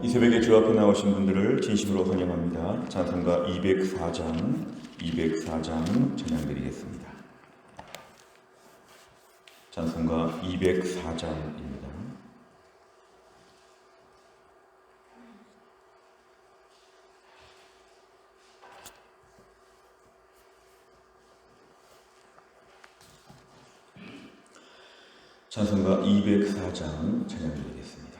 이 새벽에 주 앞에 나오신 분들을 진심으로 환영합니다. 찬송가 204장 찬양드리겠습니다. 찬송가 204장입니다. 찬송가 204장 찬양드리겠습니다.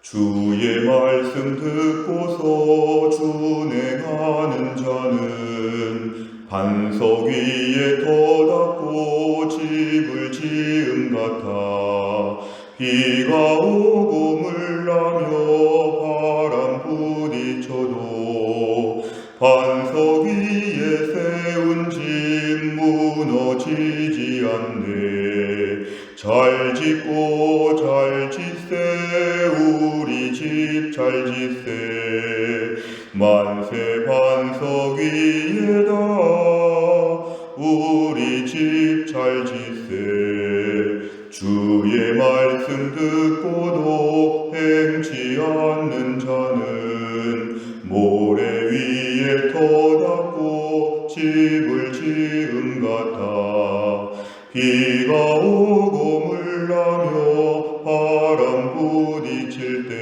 주의 말씀 듣고서 준행하는 자는 반석 위에 터닫고 집을 지은 같아 비가 오고 물나며 바람 부딪혀도 반석 위에 세운 집 무너지지 않네. 잘 짓고 잘 짓세 우리 집 잘 짓세 만세 반석 위에다 우리 집 잘 짓세 주의 말씀 듣고도 행치 않는 자는 모래 위에 터닫고 집을 지은 같아 비가 오고 물나며 바람 부딪힐 때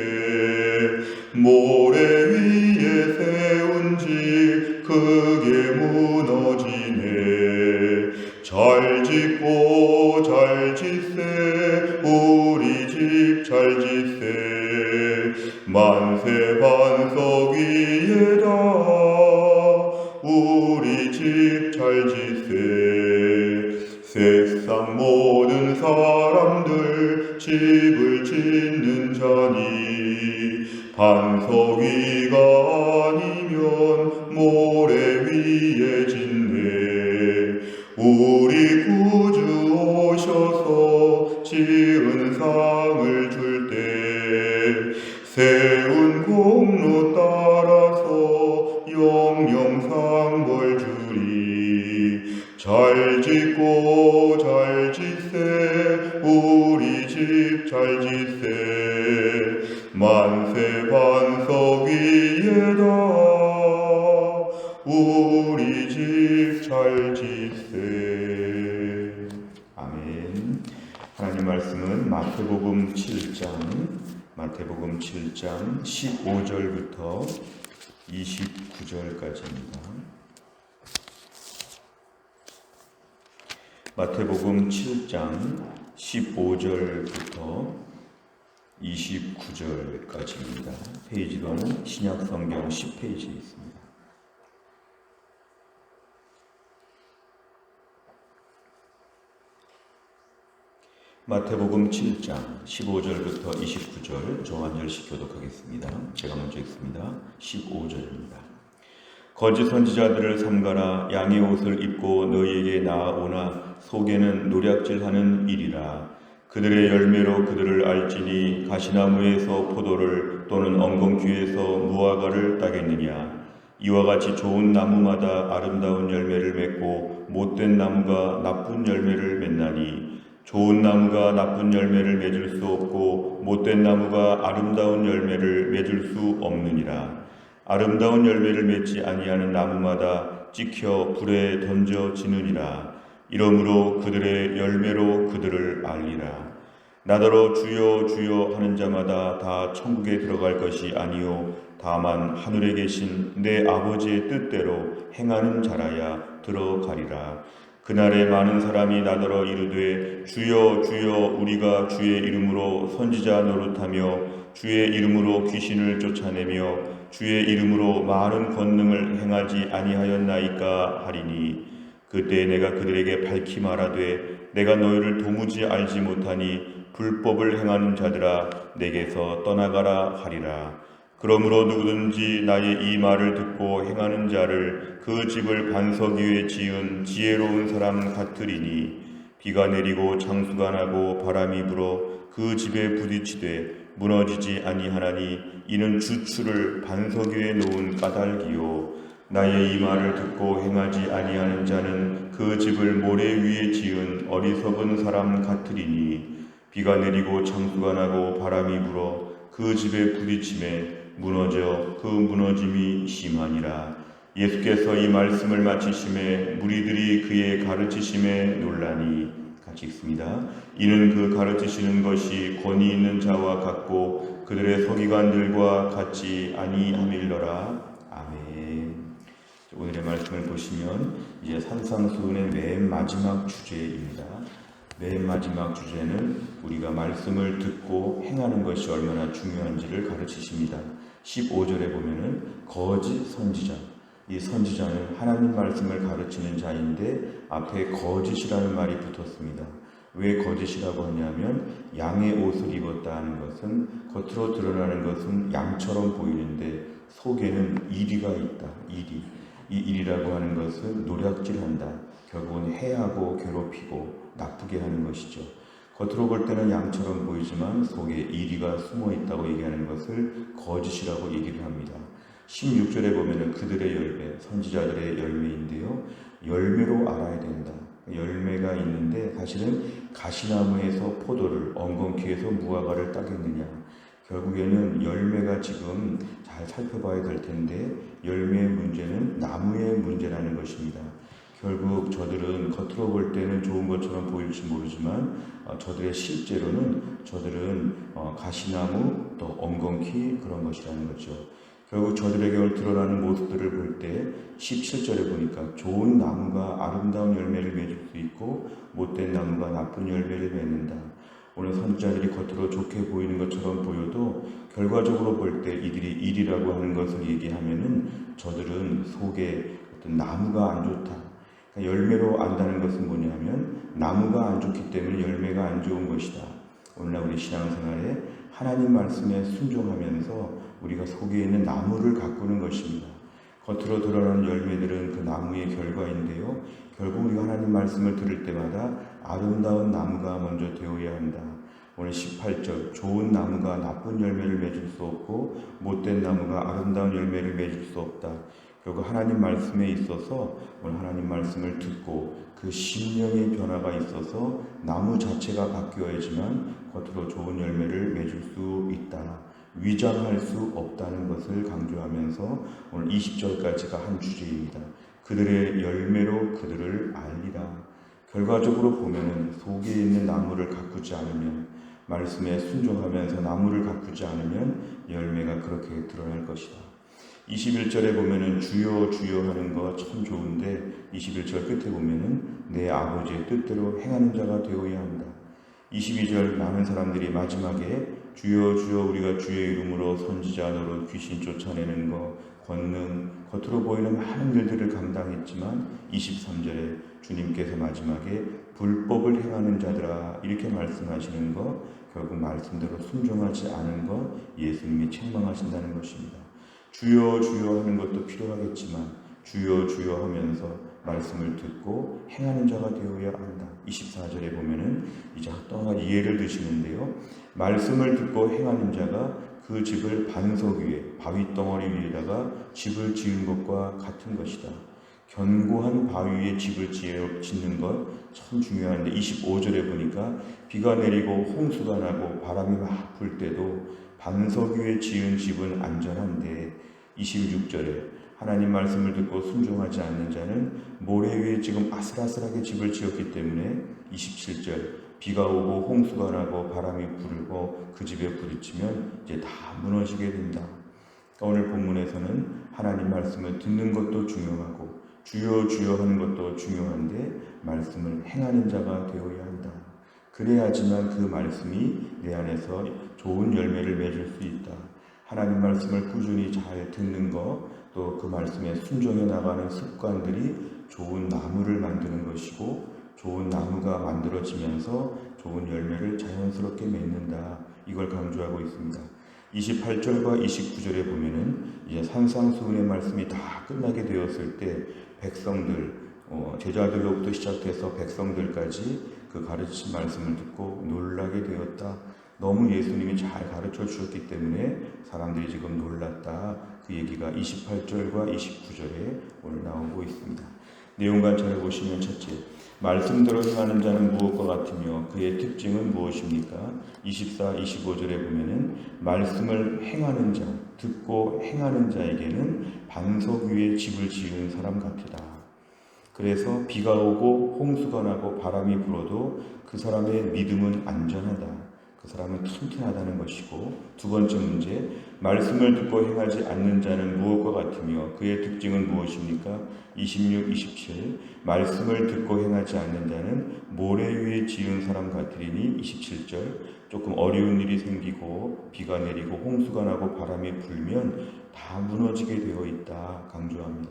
모래 위에 세운 집 크게 무너지네. 잘 짓고 잘 짓세 우리 집 잘 짓세 만세 반석 위에다 우리 집 잘 짓세 세상 모든 사람들 집을 짓는 자니 반석 위가 아니면 모래 위에 짓네. 우리 구주 오셔서 지은 상을 줄 때 세운 공로 따라서 영영 상 벌 주리. 잘 짓고 잘 짓세 우리 집 잘 짓세 만세 반석 위에다 우리 집 잘 짓세. 아멘. 하나님 말씀은 마태복음 7장 15절부터 29절까지입니다. 마태복음 7장 15절부터 29절까지입니다. 페이지로는 신약성경 10페이지에 있습니다. 마태복음 7장 15절부터 29절 저 한 절씩 교독하겠습니다. 제가 먼저 읽습니다. 15절입니다. 거짓 선지자들을 삼가라. 양의 옷을 입고 너희에게 나아오나 속에는 노략질하는 일이라. 그들의 열매로 그들을 알지니 가시나무에서 포도를 또는 엉겅퀴에서 무화과를 따겠느냐. 이와 같이 좋은 나무마다 아름다운 열매를 맺고 못된 나무가 나쁜 열매를 맺나니 좋은 나무가 나쁜 열매를 맺을 수 없고 못된 나무가 아름다운 열매를 맺을 수 없느니라. 아름다운 열매를 맺지 아니하는 나무마다 찍혀 불에 던져지느니라. 이러므로 그들의 열매로 그들을 알리라. 나더러 주여 주여 하는 자마다 다 천국에 들어갈 것이 아니요 다만 하늘에 계신 내 아버지의 뜻대로 행하는 자라야 들어가리라. 그날에 많은 사람이 나더러 이르되 주여 주여 우리가 주의 이름으로 선지자 노릇하며 주의 이름으로 귀신을 쫓아내며 주의 이름으로 많은 권능을 행하지 아니하였나이까 하리니 그때 내가 그들에게 밝히 말하되 내가 너희를 도무지 알지 못하니 불법을 행하는 자들아 내게서 떠나가라 하리라. 그러므로 누구든지 나의 이 말을 듣고 행하는 자를 그 집을 반석 위에 지은 지혜로운 사람 같으리니 비가 내리고 장수가 나고 바람이 불어 그 집에 부딪히되 무너지지 아니하나니 이는 주추를 반석 위에 놓은 까닭이요 나의 이 말을 듣고 행하지 아니하는 자는 그 집을 모래 위에 지은 어리석은 사람 같으리니 비가 내리고 창수가 나고 바람이 불어 그 집에 부딪힘에 무너져 그 무너짐이 심하니라. 예수께서 이 말씀을 마치심에 무리들이 그의 가르치심에 놀라니, 같이 읽습니다. 이는 그 가르치시는 것이 권위 있는 자와 같고 그들의 서기관들과 같지 아니함일러라. 아멘. 오늘의 말씀을 보시면 이제 산상수훈의 맨 마지막 주제입니다. 맨 마지막 주제는 우리가 말씀을 듣고 행하는 것이 얼마나 중요한지를 가르치십니다. 15절에 보면은 거짓 선지자, 이 선지자는 하나님 말씀을 가르치는 자인데 앞에 거짓이라는 말이 붙었습니다. 왜 거짓이라고 하냐면 양의 옷을 입었다 하는 것은 겉으로 드러나는 것은 양처럼 보이는데 속에는 이리가 있다. 이리. 이 일이라고 하는 것은 노략질한다. 결국은 해하고 괴롭히고 나쁘게 하는 것이죠. 겉으로 볼 때는 양처럼 보이지만 속에 이리가 숨어 있다고 얘기하는 것을 거짓이라고 얘기를 합니다. 16절에 보면은 그들의 열매, 선지자들의 열매인데요. 열매로 알아야 된다. 열매가 있는데 사실은 가시나무에서 포도를, 엉겅퀴에서 무화과를 따겠느냐. 결국에는 열매가 지금 잘 살펴봐야 될 텐데 열매의 문제는 나무의 문제라는 것입니다. 결국 저들은 겉으로 볼 때는 좋은 것처럼 보일지 모르지만 저들의 실제로는 저들은 가시나무 또 엉겅퀴 그런 것이라는 거죠. 결국 저들에게 드러나는 모습들을 볼 때 17절에 보니까 좋은 나무가 아름다운 열매를 맺을 수 있고 못된 나무가 나쁜 열매를 맺는다. 오늘 선지자들이 겉으로 좋게 보이는 것처럼 보여도 결과적으로 볼 때 이들이 일이라고 하는 것을 얘기하면은 저들은 속에 어떤 나무가 안 좋다. 그러니까 열매로 안다는 것은 뭐냐면 나무가 안 좋기 때문에 열매가 안 좋은 것이다. 오늘날 우리 신앙생활에 하나님 말씀에 순종하면서 우리가 속에 있는 나무를 가꾸는 것입니다. 겉으로 드러나는 열매들은 그 나무의 결과인데요. 결국 우리가 하나님 말씀을 들을 때마다 아름다운 나무가 먼저 되어야 한다. 오늘 18절 좋은 나무가 나쁜 열매를 맺을 수 없고 못된 나무가 아름다운 열매를 맺을 수 없다. 결국 하나님 말씀에 있어서 오늘 하나님 말씀을 듣고 그 심령의 변화가 있어서 나무 자체가 바뀌어야지만 겉으로 좋은 열매를 맺을 수 있다. 위장할 수 없다는 것을 강조하면서 오늘 20절까지가 한 주제입니다. 그들의 열매로 그들을 알리라. 결과적으로 보면은 속에 있는 나무를 가꾸지 않으면, 말씀에 순종하면서 나무를 가꾸지 않으면 열매가 그렇게 드러날 것이다. 21절에 보면은 주여 주여 하는 거 참 좋은데 21절 끝에 보면은 내 아버지의 뜻대로 행하는 자가 되어야 한다. 22절 많은 사람들이 마지막에 주여 주여 우리가 주의 이름으로 선지자 노릇 귀신 쫓아내는 거 권능 겉으로 보이는 많은 일들을 감당했지만 23절에 주님께서 마지막에 불법을 행하는 자들아 이렇게 말씀하시는 거 결국 말씀대로 순종하지 않은 것 예수님이 책망하신다는 것입니다. 주여 주여 하는 것도 필요하겠지만 주여 주여 하면서 말씀을 듣고 행하는 자가 되어야 한다. 24절에 보면은 이제 또 한 가지 예를 드시는데요. 말씀을 듣고 행하는 자가 그 집을 반석 위에 바위 덩어리 위에다가 집을 지은 것과 같은 것이다. 견고한 바위 위에 집을 짓는 것 참 중요한데 25절에 보니까 비가 내리고 홍수가 나고 바람이 막 불 때도 반석 위에 지은 집은 안전한데 26절에 하나님 말씀을 듣고 순종하지 않는 자는 모래 위에 지금 아슬아슬하게 집을 지었기 때문에 27절 비가 오고 홍수가 나고 바람이 불고 그 집에 부딪히면 이제 다 무너지게 된다. 오늘 본문에서는 하나님 말씀을 듣는 것도 중요하고 주여 주여 하는 것도 중요한데 말씀을 행하는 자가 되어야 한다. 그래야지만 그 말씀이 내 안에서 좋은 열매를 맺을 수 있다. 하나님 말씀을 꾸준히 잘 듣는 것, 또 그 말씀에 순종해 나가는 습관들이 좋은 나무를 만드는 것이고 좋은 나무가 만들어지면서 좋은 열매를 자연스럽게 맺는다. 이걸 강조하고 있습니다. 28절과 29절에 보면은 이제 산상수훈의 말씀이 다 끝나게 되었을 때 백성들, 제자들로부터 시작해서 백성들까지 그 가르친 말씀을 듣고 놀라게 되었다. 너무 예수님이 잘 가르쳐 주셨기 때문에 사람들이 지금 놀랐다. 그 얘기가 28절과 29절에 오늘 나오고 있습니다. 내용 관찰해 보시면 첫째, 말씀대로 행하는 자는 무엇과 같으며 그의 특징은 무엇입니까? 24, 25절에 보면은 말씀을 행하는 자, 듣고 행하는 자에게는 반석 위에 집을 지은 사람 같으다. 그래서 비가 오고 홍수가 나고 바람이 불어도 그 사람의 믿음은 안전하다. 그 사람은 튼튼하다는 것이고, 두 번째 문제, 말씀을 듣고 행하지 않는 자는 무엇과 같으며 그의 특징은 무엇입니까? 26, 27, 말씀을 듣고 행하지 않는 자는 모래 위에 지은 사람 같으리니 27절, 조금 어려운 일이 생기고 비가 내리고 홍수가 나고 바람이 불면 다 무너지게 되어 있다 강조합니다.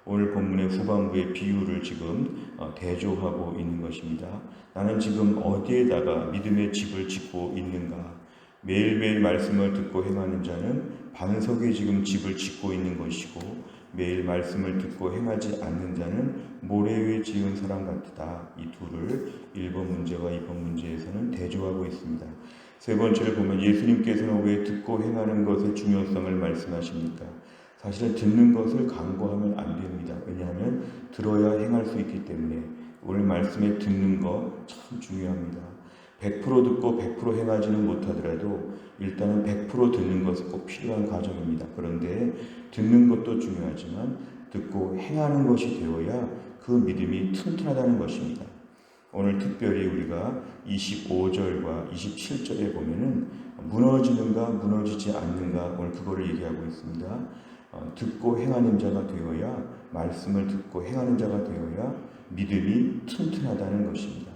오늘 본문의 후반부의 비유를 지금 대조하고 있는 것입니다. 나는 지금 어디에다가 믿음의 집을 짓고 있는가? 매일매일 말씀을 듣고 행하는 자는 반석에 지금 집을 짓고 있는 것이고, 매일 말씀을 듣고 행하지 않는 자는 모래 위에 지은 사람 같다. 이 둘을 1번 문제와 2번 문제에서는 대조하고 있습니다. 세 번째를 보면 예수님께서는 왜 듣고 행하는 것의 중요성을 말씀하십니까? 사실은 듣는 것을 강구하면 안 됩니다. 왜냐하면 들어야 행할 수 있기 때문에 오늘 말씀에 듣는 것 참 중요합니다. 100% 듣고 100% 행하지는 못하더라도 일단은 100% 듣는 것은 꼭 필요한 과정입니다. 그런데 듣는 것도 중요하지만 듣고 행하는 것이 되어야 그 믿음이 튼튼하다는 것입니다. 오늘 특별히 우리가 25절과 27절에 보면은 무너지는가 무너지지 않는가 오늘 그거를 얘기하고 있습니다. 듣고 행하는 자가 되어야, 말씀을 듣고 행하는 자가 되어야 믿음이 튼튼하다는 것입니다.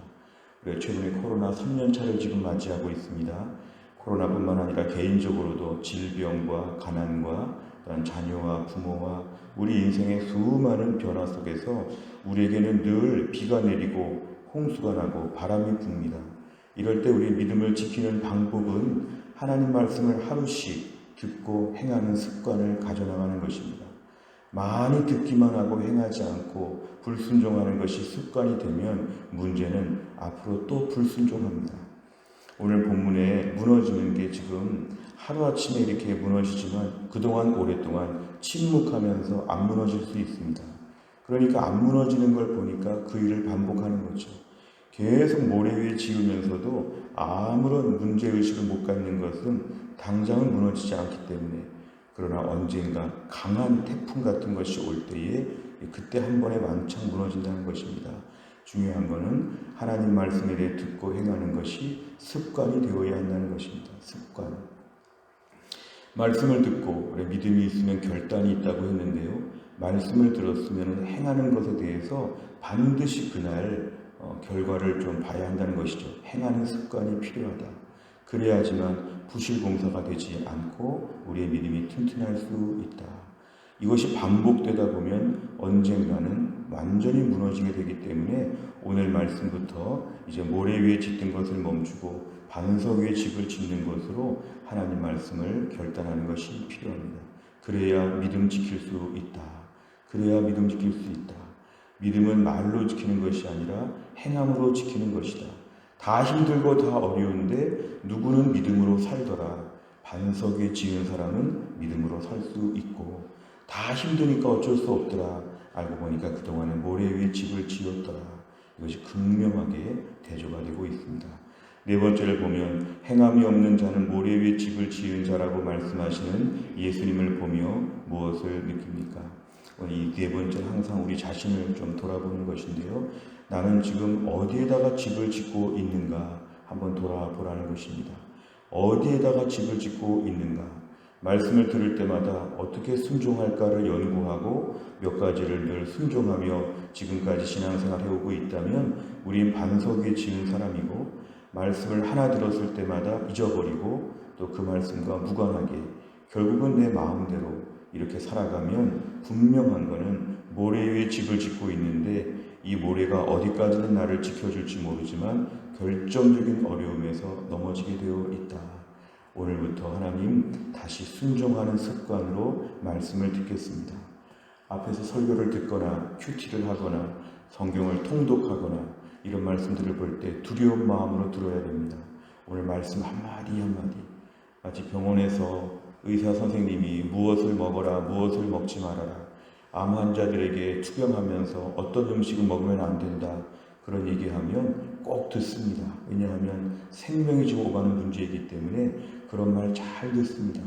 최근에 코로나 3년차를 지금 맞이하고 있습니다. 코로나뿐만 아니라 개인적으로도 질병과 가난과 또한 자녀와 부모와 우리 인생의 수많은 변화 속에서 우리에게는 늘 비가 내리고 홍수가 나고 바람이 붑니다. 이럴 때 우리의 믿음을 지키는 방법은 하나님 말씀을 하루씩 듣고 행하는 습관을 가져나가는 것입니다. 많이 듣기만 하고 행하지 않고 불순종하는 것이 습관이 되면 문제는 앞으로 또 불순종합니다. 오늘 본문에 무너지는 게 지금 하루아침에 이렇게 무너지지만 그동안 오랫동안 침묵하면서 안 무너질 수 있습니다. 그러니까 안 무너지는 걸 보니까 그 일을 반복하는 거죠. 계속 모래 위에 지으면서도 아무런 문제의식을 못 갖는 것은 당장은 무너지지 않기 때문에, 그러나 언젠가 강한 태풍 같은 것이 올 때에 그때 한 번에 왕창 무너진다는 것입니다. 중요한 것은 하나님 말씀에 대해 듣고 행하는 것이 습관이 되어야 한다는 것입니다. 습관. 말씀을 듣고 믿음이 있으면 결단이 있다고 했는데요. 말씀을 들었으면 행하는 것에 대해서 반드시 그날 결과를 좀 봐야 한다는 것이죠. 행하는 습관이 필요하다. 그래야지만 부실공사가 되지 않고 우리의 믿음이 튼튼할 수 있다. 이것이 반복되다 보면 언젠가는 완전히 무너지게 되기 때문에 오늘 말씀부터 이제 모래 위에 짓던 것을 멈추고 반석 위에 집을 짓는 것으로 하나님 말씀을 결단하는 것이 필요합니다. 그래야 믿음 지킬 수 있다. 그래야 믿음 지킬 수 있다. 믿음은 말로 지키는 것이 아니라 행함으로 지키는 것이다. 다 힘들고 다 어려운데 누구는 믿음으로 살더라. 반석에 지은 사람은 믿음으로 살 수 있고, 다 힘드니까 어쩔 수 없더라. 알고 보니까 그동안에 모래 위에 집을 지었더라. 이것이 극명하게 대조가 되고 있습니다. 네 번째를 보면 행함이 없는 자는 모래 위에 집을 지은 자라고 말씀하시는 예수님을 보며 무엇을 느낍니까? 이 네 번째 항상 우리 자신을 좀 돌아보는 것인데요. 나는 지금 어디에다가 집을 짓고 있는가 한번 돌아보라는 것입니다. 어디에다가 집을 짓고 있는가? 말씀을 들을 때마다 어떻게 순종할까를 연구하고 몇 가지를 늘 순종하며 지금까지 신앙생활 해오고 있다면 우린 반석 위에 지은 사람이고, 말씀을 하나 들었을 때마다 잊어버리고 또 그 말씀과 무관하게 결국은 내 마음대로 이렇게 살아가면 분명한 것은 모래 위에 집을 짓고 있는데 이 모래가 어디까지는 나를 지켜줄지 모르지만 결정적인 어려움에서 넘어지게 되어 있다. 오늘부터 하나님 다시 순종하는 습관으로 말씀을 듣겠습니다. 앞에서 설교를 듣거나 큐티를 하거나 성경을 통독하거나 이런 말씀들을 볼 때 두려운 마음으로 들어야 됩니다. 오늘 말씀 한마디 한마디, 마치 병원에서 의사 선생님이 무엇을 먹어라, 무엇을 먹지 말아라, 암 환자들에게 투병하면서 어떤 음식을 먹으면 안 된다, 그런 얘기하면 꼭 듣습니다. 왜냐하면 생명이 지금 오가는 문제이기 때문에 그런 말 잘 듣습니다.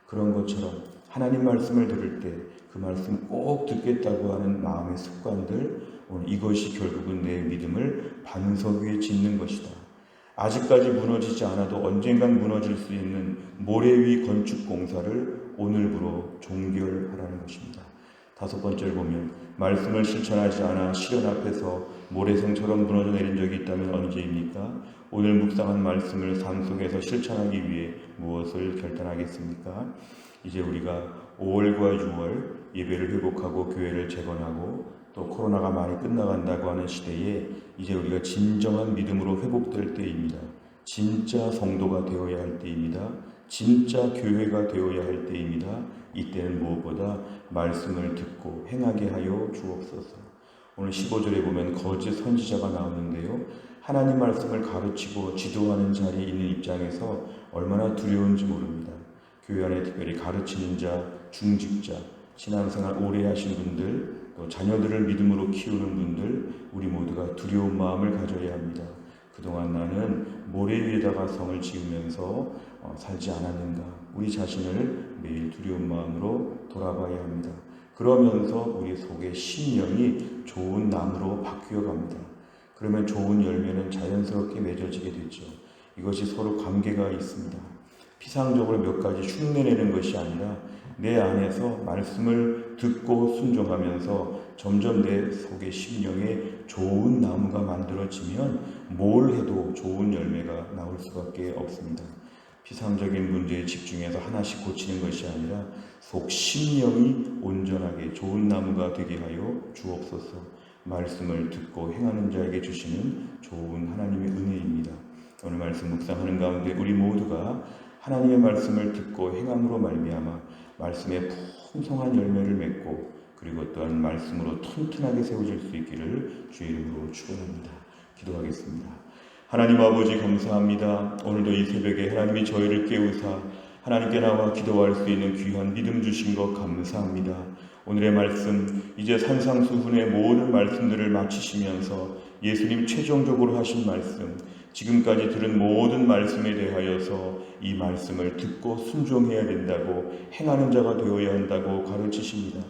그런 것처럼 하나님 말씀을 들을 때 그 말씀 꼭 듣겠다고 하는 마음의 습관들, 오늘 이것이 결국은 내 믿음을 반석 위에 짓는 것이다. 아직까지 무너지지 않아도 언젠간 무너질 수 있는 모래 위 건축 공사를 오늘부로 종결하라는 것입니다. 5번째를 보면 말씀을 실천하지 않아 시련 앞에서 모래성처럼 무너져 내린 적이 있다면 언제입니까? 오늘 묵상한 말씀을 삶 속에서 실천하기 위해 무엇을 결단하겠습니까? 이제 우리가 5월과 6월 예배를 회복하고 교회를 재건하고 또 코로나가 많이 끝나간다고 하는 시대에 이제 우리가 진정한 믿음으로 회복될 때입니다. 진짜 성도가 되어야 할 때입니다. 진짜 교회가 되어야 할 때입니다. 이때는 무엇보다 말씀을 듣고 행하게 하여 주옵소서. 오늘 15절에 보면 거짓 선지자가 나오는데요. 하나님 말씀을 가르치고 지도하는 자리에 있는 입장에서 얼마나 두려운지 모릅니다. 교회 안에 특별히 가르치는 자, 중직자, 신앙생활 오래 하신 분들, 또 자녀들을 믿음으로 키우는 분들, 우리 모두가 두려운 마음을 가져야 합니다. 그동안 나는 모래 위에다가 성을 지으면서 살지 않았는가? 우리 자신을 매일 두려운 마음으로 돌아봐야 합니다. 그러면서 우리 속의 심령이 좋은 나무로 바뀌어 갑니다. 그러면 좋은 열매는 자연스럽게 맺어지게 되죠. 이것이 서로 관계가 있습니다. 피상적으로 몇 가지 흉내내는 것이 아니라 내 안에서 말씀을 듣고 순종하면서 점점 내 속의 심령에 좋은 나무가 만들어지면 뭘 해도 좋은 열매가 나올 수밖에 없습니다. 피상적인 문제에 집중해서 하나씩 고치는 것이 아니라 속 심령이 온전하게 좋은 나무가 되게 하여 주옵소서. 말씀을 듣고 행하는 자에게 주시는 좋은 하나님의 은혜입니다. 오늘 말씀 묵상하는 가운데 우리 모두가 하나님의 말씀을 듣고 행함으로 말미암아 말씀의 풍성한 열매를 맺고 그리고 또한 말씀으로 튼튼하게 세워질 수 있기를 주의 이름으로 축원합니다. 기도하겠습니다. 하나님 아버지 감사합니다. 오늘도 이 새벽에 하나님이 저희를 깨우사 하나님께 나와 기도할 수 있는 귀한 믿음 주신 것 감사합니다. 오늘의 말씀, 이제 산상수훈의 모든 말씀들을 마치시면서 예수님 최종적으로 하신 말씀, 지금까지 들은 모든 말씀에 대하여서 이 말씀을 듣고 순종해야 된다고, 행하는 자가 되어야 한다고 가르치십니다.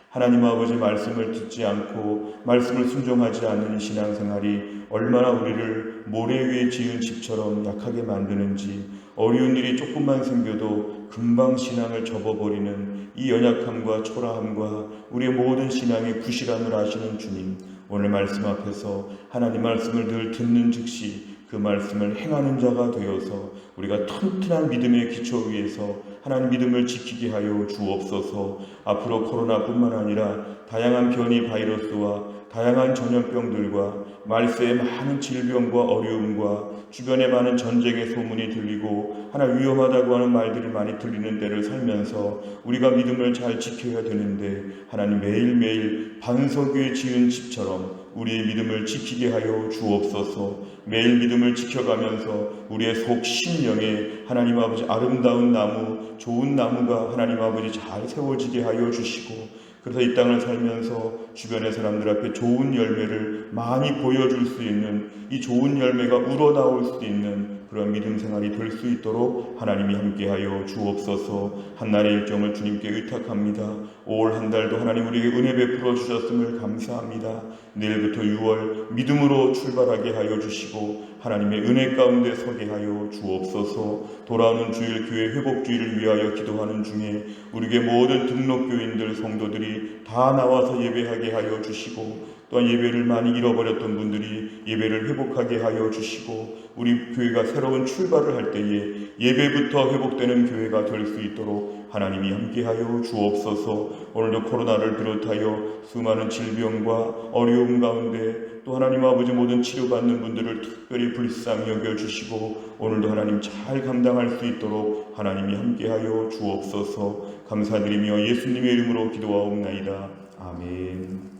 하나님 아버지 말씀을 듣지 않고 말씀을 순종하지 않는 신앙생활이 얼마나 우리를 모래 위에 지은 집처럼 약하게 만드는지, 어려운 일이 조금만 생겨도 금방 신앙을 접어버리는 이 연약함과 초라함과 우리의 모든 신앙의 부실함을 아시는 주님, 오늘 말씀 앞에서 하나님 말씀을 늘 듣는 즉시 그 말씀을 행하는 자가 되어서 우리가 튼튼한 믿음의 기초 위에서 하나님 믿음을 지키게 하여 주옵소서. 앞으로 코로나뿐만 아니라 다양한 변이 바이러스와 다양한 전염병들과 말세의 많은 질병과 어려움과 주변에 많은 전쟁의 소문이 들리고 하나 위험하다고 하는 말들이 많이 들리는 때를 살면서 우리가 믿음을 잘 지켜야 되는데, 하나님 매일매일 반석 위에 지은 집처럼 우리의 믿음을 지키게 하여 주옵소서. 매일 믿음을 지켜가면서 우리의 속 심령에 하나님 아버지 아름다운 나무, 좋은 나무가 하나님 아버지 잘 세워지게 하여 주시고, 그래서 이 땅을 살면서 주변의 사람들 앞에 좋은 열매를 많이 보여줄 수 있는, 이 좋은 열매가 우러나올 수 있는 그런 믿음 생활이 될 수 있도록 하나님이 함께하여 주옵소서. 한날의 일정을 주님께 의탁합니다. 5월 한 달도 하나님 우리에게 은혜 베풀어 주셨음을 감사합니다. 내일부터 6월 믿음으로 출발하게 하여 주시고 하나님의 은혜 가운데 서게 하여 주옵소서. 돌아오는 주일 교회 회복주의를 위하여 기도하는 중에 우리에게 모든 등록교인들 성도들이 다 나와서 예배하게 하여 주시고, 또한 예배를 많이 잃어버렸던 분들이 예배를 회복하게 하여 주시고, 우리 교회가 새로운 출발을 할 때에 예배부터 회복되는 교회가 될 수 있도록 하나님이 함께하여 주옵소서. 오늘도 코로나를 비롯하여 수많은 질병과 어려움 가운데 또 하나님 아버지 모든 치료받는 분들을 특별히 불쌍히 여겨주시고 오늘도 하나님 잘 감당할 수 있도록 하나님이 함께하여 주옵소서. 감사드리며 예수님의 이름으로 기도하옵나이다. 아멘.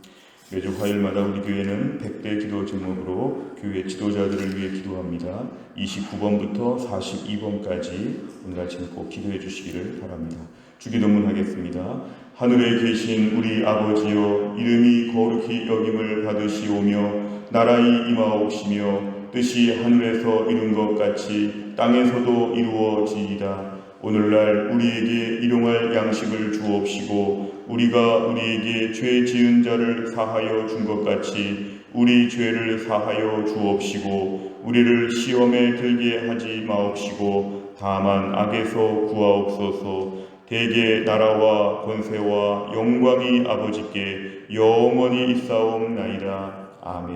매주 화요일마다 우리 교회는 100대 기도 제목으로 교회 지도자들을 위해 기도합니다. 29번부터 42번까지 오늘 아침 꼭 기도해 주시기를 바랍니다. 주기도문 하겠습니다. 하늘에 계신 우리 아버지여, 이름이 거룩히 여김을 받으시오며 나라의 임하옵시며 뜻이 하늘에서 이룬 것 같이 땅에서도 이루어지이다. 오늘날 우리에게 일용할 양식을 주옵시고 우리가 우리에게 죄 지은 자를 사하여 준 것 같이 우리 죄를 사하여 주옵시고 우리를 시험에 들게 하지 마옵시고 다만 악에서 구하옵소서. 대개 나라와 권세와 영광이 아버지께 영원히 있사옵나이다. 아멘.